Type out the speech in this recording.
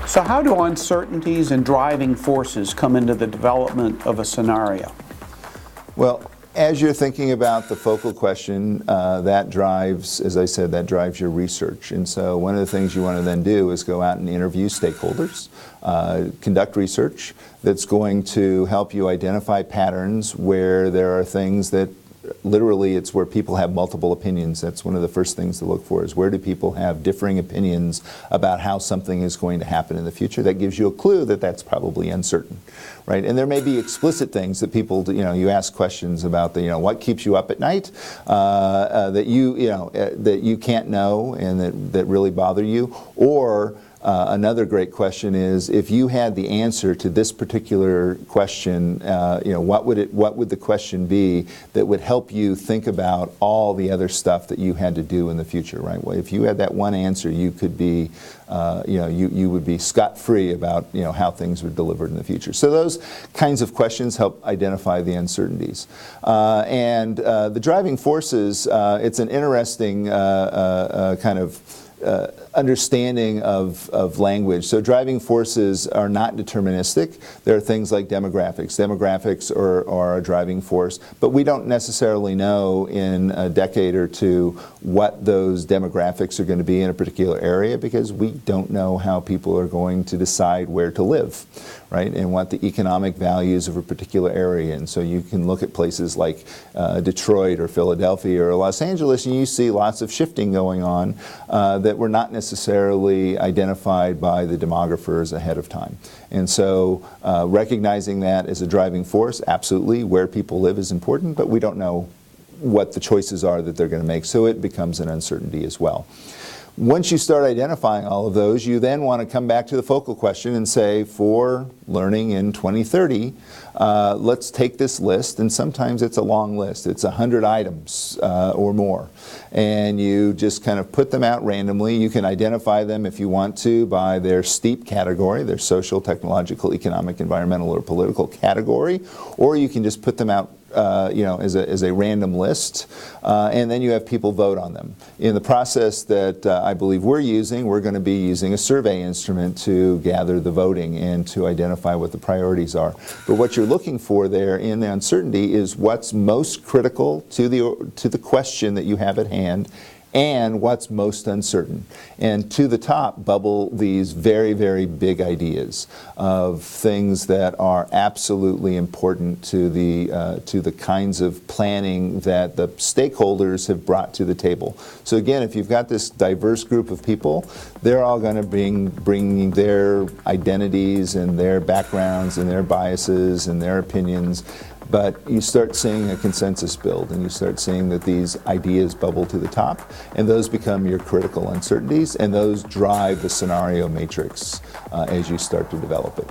So how do uncertainties and driving forces come into the development of a scenario? Well, as you're thinking about the focal question, that drives, as I said, that drives your research. And so one of the things you want to then do is go out and interview stakeholders, conduct research that's going to help you identify patterns where there are things that literally it's where people have multiple opinions. That's one of the first things to look for, is where do people have differing opinions about how something is going to happen in the future. That gives you a clue that that's probably uncertain, right? And there may be explicit things that people, you ask questions about what keeps you up at night, that you can't know and that really bother you. Or another great question is, if you had the answer to this particular question, what would the question be that would help you think about all the other stuff that you had to do in the future, right? Well, if you had that one answer, you could be, you would be scot-free about how things were delivered in the future. So those kinds of questions help identify the uncertainties. And the driving forces, it's an interesting kind of understanding of language. So driving forces are not deterministic. There are things like demographics. Demographics are a driving force, but we don't necessarily know in a decade or two what those demographics are going to be in a particular area, because we don't know how people are going to decide where to live, right, and what the economic values of a particular area. And so you can look at places like Detroit or Philadelphia or Los Angeles, and you see lots of shifting going on that were not necessarily identified by the demographers ahead of time. And so recognizing that as a driving force, absolutely, where people live is important, but we don't know what the choices are that they're going to make, so it becomes an uncertainty as well. Once you start identifying all of those, you then want to come back to the focal question and say, for learning in 2030, let's take this list, and sometimes it's a long list. It's 100 items or more. And you just kind of put them out randomly. You can identify them if you want to by their STEEP category, their social, technological, economic, environmental, or political category, or you can just put them out as a random list, and then you have people vote on them. In the process that I believe we're going to be using a survey instrument to gather the voting and to identify what the priorities are. But what you're looking for there in the uncertainty is what's most critical to the question that you have at hand, and what's most uncertain. And to the top bubble these very, very big ideas of things that are absolutely important to the kinds of planning that the stakeholders have brought to the table. So again, if you've got this diverse group of people, they're all going to bring their identities and their backgrounds and their biases and their opinions. But you start seeing a consensus build, and you start seeing that these ideas bubble to the top, and those become your critical uncertainties, and those drive the scenario matrix as you start to develop it.